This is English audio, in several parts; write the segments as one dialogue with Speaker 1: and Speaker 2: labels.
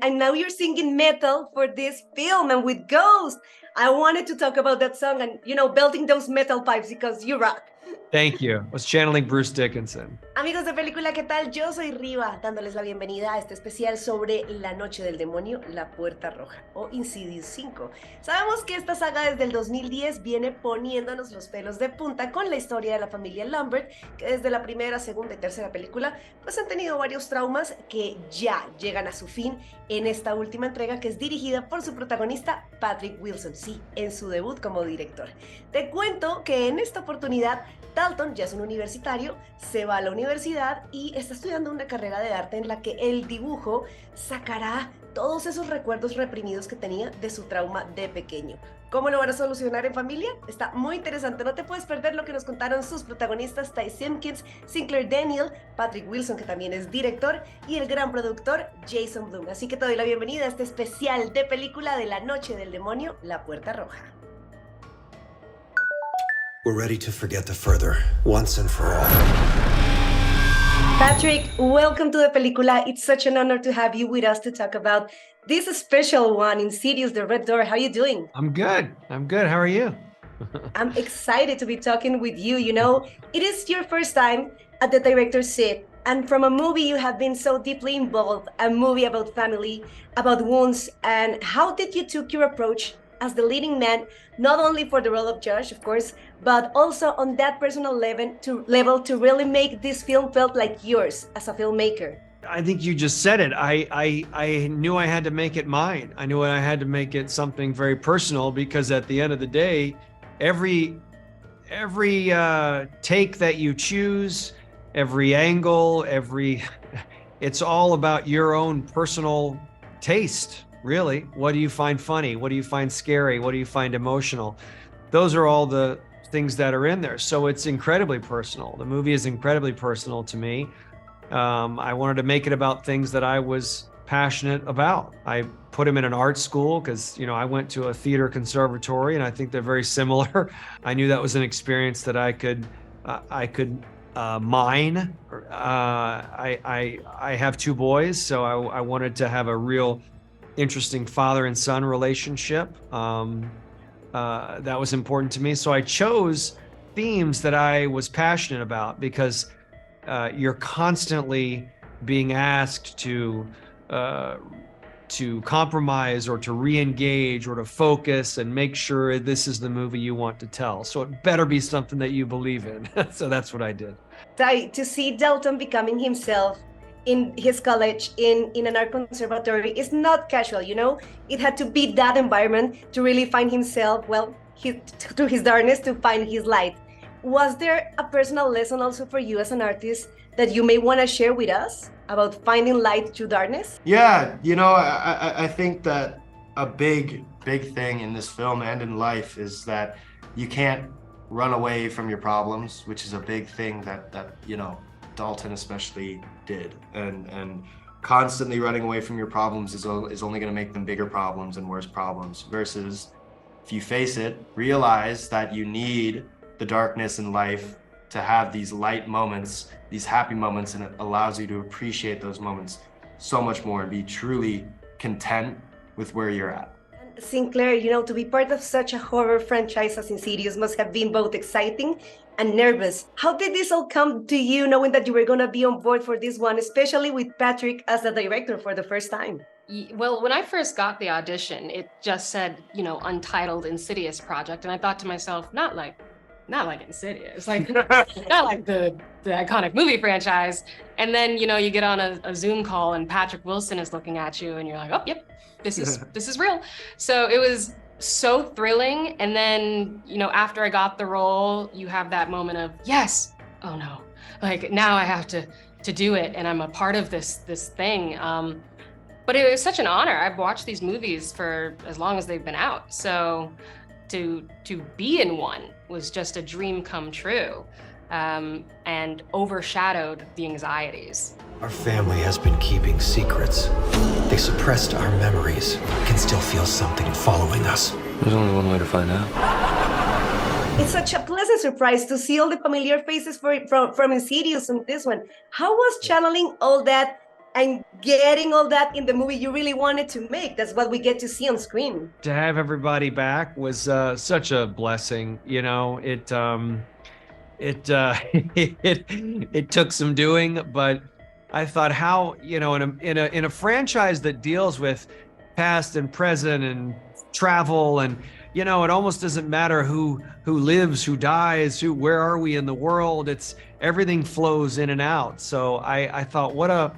Speaker 1: and now you're singing metal for this film and with Ghost. I wanted to talk about that song and, belting those metal pipes because you rock.
Speaker 2: Thank you. I was channeling Bruce Dickinson.
Speaker 1: Amigos de película, ¿qué tal? Yo soy Riva, dándoles la bienvenida a este especial sobre La Noche del Demonio, La Puerta Roja, o Insidious 5. Sabemos que esta saga desde el 2010 viene poniéndonos los pelos de punta con la historia de la familia Lambert, que desde la primera, segunda y tercera película, pues han tenido varios traumas que ya llegan a su fin en esta última entrega, que es dirigida por su protagonista, Patrick Wilson, sí, en su debut como director. Te cuento que en esta oportunidad, Dalton ya es un universitario, se va a la universidad y está estudiando una carrera de arte en la que el dibujo sacará todos esos recuerdos reprimidos que tenía de su trauma de pequeño. ¿Cómo lo van a solucionar en familia? Está muy interesante, no te puedes perder lo que nos contaron sus protagonistas Ty Simpkins, Sinclair Daniel, Patrick Wilson, que también es director, y el gran productor Jason Blum. Así que te doy la bienvenida a este especial de película de La Noche del Demonio, La Puerta Roja.
Speaker 3: We're ready to forget the further, once and for all.
Speaker 1: Patrick, welcome to the película. It's such an honor to have you with us to talk about this special one, Insidious, The Red Door. How are you doing?
Speaker 2: I'm good. How are you?
Speaker 1: I'm excited to be talking with you. It is your first time at the director's seat. And from a movie you have been so deeply involved, a movie about family, about wounds, and how did you took your approach as the leading man, not only for the role of Josh, of course, but also on that personal level to really make this film felt like yours as a filmmaker?
Speaker 2: I think you just said it. I knew I had to make it mine. I knew I had to make it something very personal because at the end of the day, every take that you choose, every angle, it's all about your own personal taste. Really, what do you find funny? What do you find scary? What do you find emotional? Those are all the things that are in there. So it's incredibly personal. The movie is incredibly personal to me. I wanted to make it about things that I was passionate about. I put him in an art school because, I went to a theater conservatory and I think they're very similar. I knew that was an experience that I could mine. I have two boys, so I wanted to have a real interesting father and son relationship. That was important to me. So I chose themes that I was passionate about because you're constantly being asked to compromise or to re-engage or to focus and make sure this is the movie you want to tell. So it better be something that you believe in. So that's what I did.
Speaker 1: To see Dalton becoming himself in his college, in an art conservatory, is not casual, It had to be that environment to really find himself, through his darkness, to find his light. Was there a personal lesson also for you as an artist that you may want to share with us about finding light through darkness?
Speaker 4: Yeah, I think that a big thing in this film and in life is that you can't run away from your problems, which is a big thing that Dalton especially did, and constantly running away from your problems is only going to make them bigger problems and worse problems, versus if you face it, realize that you need the darkness in life to have these light moments, these happy moments, and it allows you to appreciate those moments so much more and be truly content with where you're at.
Speaker 1: Sinclair, to be part of such a horror franchise as Insidious must have been both exciting and nervous. How did this all come to you, knowing that you were going to be on board for this one, especially with Patrick as the director for the first time?
Speaker 5: Well, when I first got the audition, it just said, Untitled Insidious Project. And I thought to myself, not like Insidious, not like the iconic movie franchise. And then, you get on a Zoom call and Patrick Wilson is looking at you and you're like, oh, yep, this is real. So it was so thrilling. And then, after I got the role, you have that moment of, yes, oh no, now I have to do it. And I'm a part of this thing. But it was such an honor. I've watched these movies for as long as they've been out. So to be in one was just a dream come true, and overshadowed the anxieties.
Speaker 3: Our family has been keeping secrets. They suppressed our memories. Can still feel something following us.
Speaker 6: There's only one way to find out.
Speaker 1: It's such a pleasant surprise to see all the familiar faces from Insidious in this one. How was channeling all that and getting all that in the movie you really wanted to make. That's what we get to see on screen.
Speaker 2: To have everybody back was such a blessing. You know, it it took some doing, but I thought, how, you know, in a franchise that deals with past and present and travel, and you know, it almost doesn't matter who lives, who dies, where are we in the world. It's everything flows in and out. So I thought, what a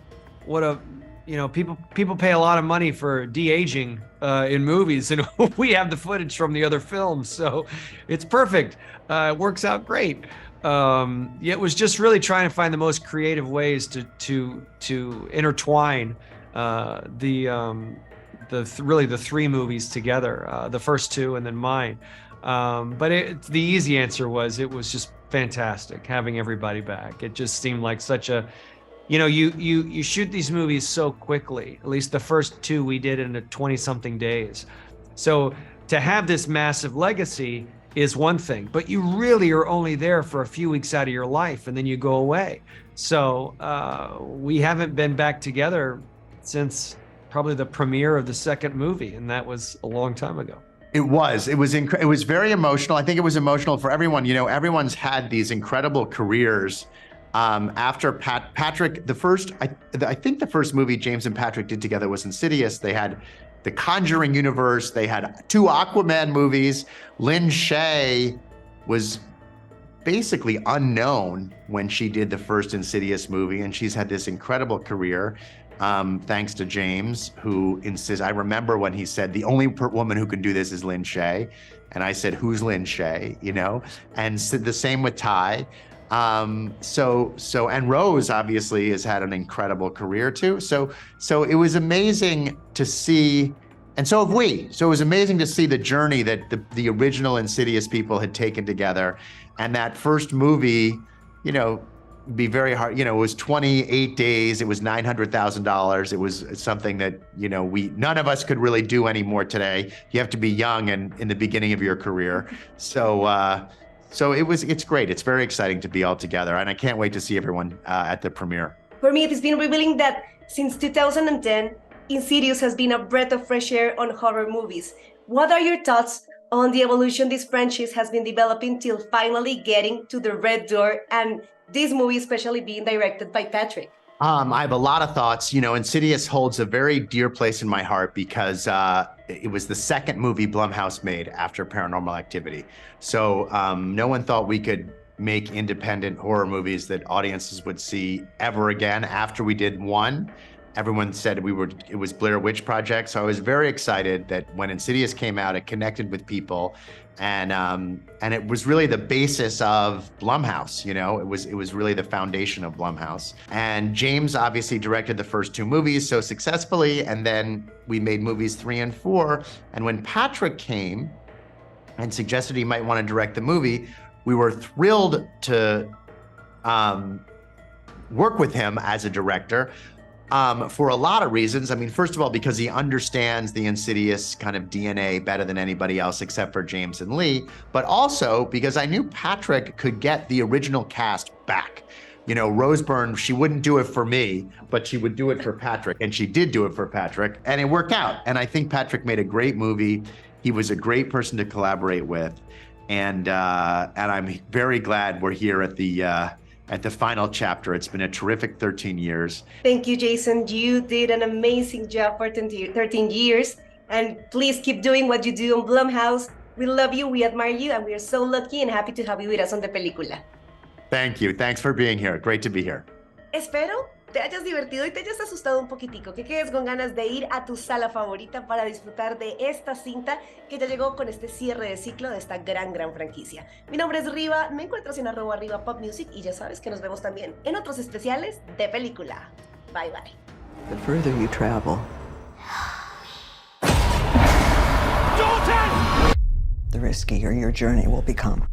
Speaker 2: you know, people pay a lot of money for de-aging in movies, and we have the footage from the other films, so it's perfect. It works out great. It was just really trying to find the most creative ways to intertwine really the three movies together, the first two and then mine. But the easy answer was, it was just fantastic having everybody back. It just seemed like such a, you know, you shoot these movies so quickly. At least the first two we did in 20-something days. So to have this massive legacy is one thing, but you really are only there for a few weeks out of your life, and then you go away. So we haven't been back together since probably the premiere of the second movie, and that was a long time ago.
Speaker 6: It was very emotional. I think it was emotional for everyone. You know, everyone's had these incredible careers. After Patrick, I think the first movie James and Patrick did together was Insidious. They had the Conjuring universe. They had 2 Aquaman movies. Lynn Shay was basically unknown when she did the first Insidious movie, and she's had this incredible career. Thanks to James, who insists. I remember when he said the only woman who can do this is Lynn Shay, and I said, "Who's Lynn Shay?" You know, and the same with Ty. And Rose obviously has had an incredible career too. So it was amazing to see, and so have we. So it was amazing to see the journey that the original Insidious people had taken together, and that first movie, you know, be very hard. You know, it was 28 days. It was $900,000. It was something that, you know, none of us could really do anymore today. You have to be young and in the beginning of your career. So it's great. It's very exciting to be all together, and I can't wait to see everyone at the premiere.
Speaker 1: For me, it has been revealing that since 2010, Insidious has been a breath of fresh air on horror movies. What are your thoughts on the evolution this franchise has been developing till finally getting to the red door, and this movie especially being directed by Patrick?
Speaker 6: I have a lot of thoughts. You know, Insidious holds a very dear place in my heart because it was the second movie Blumhouse made after Paranormal Activity. So no one thought we could make independent horror movies that audiences would see ever again after we did one. Everyone said it was Blair Witch Project. So I was very excited that when Insidious came out, it connected with people. And it was really the basis of Blumhouse. You know, it was really the foundation of Blumhouse. And James obviously directed the first 2 movies so successfully, and then we made movies 3 and 4. And when Patrick came and suggested he might want to direct the movie, we were thrilled to work with him as a director. For a lot of reasons. I mean, first of all, because he understands the Insidious kind of DNA better than anybody else except for James and Lee, but also because I knew Patrick could get the original cast back. You know, Rose Byrne, she wouldn't do it for me, but she would do it for Patrick, and she did do it for Patrick, and it worked out. And I think Patrick made a great movie. He was a great person to collaborate with, and I'm very glad we're here at the final chapter. It's been a terrific 13 years.
Speaker 1: Thank you, Jason. You did an amazing job for 13 years. And please keep doing what you do on Blumhouse. We love you, we admire you, and we are so lucky and happy to have you with us on the película.
Speaker 6: Thank you. Thanks for being here. Great to be here.
Speaker 1: Espero te hayas divertido y te hayas asustado un poquitico, que quedes con ganas de ir a tu sala favorita para disfrutar de esta cinta que ya llegó con este cierre de ciclo de esta gran franquicia. Mi nombre es Riva, me encuentras en @RivaPopMusic y ya sabes que nos vemos también en otros especiales de película. Bye bye.
Speaker 7: The further you travel,
Speaker 8: Dalton!
Speaker 7: the riskier your journey will become.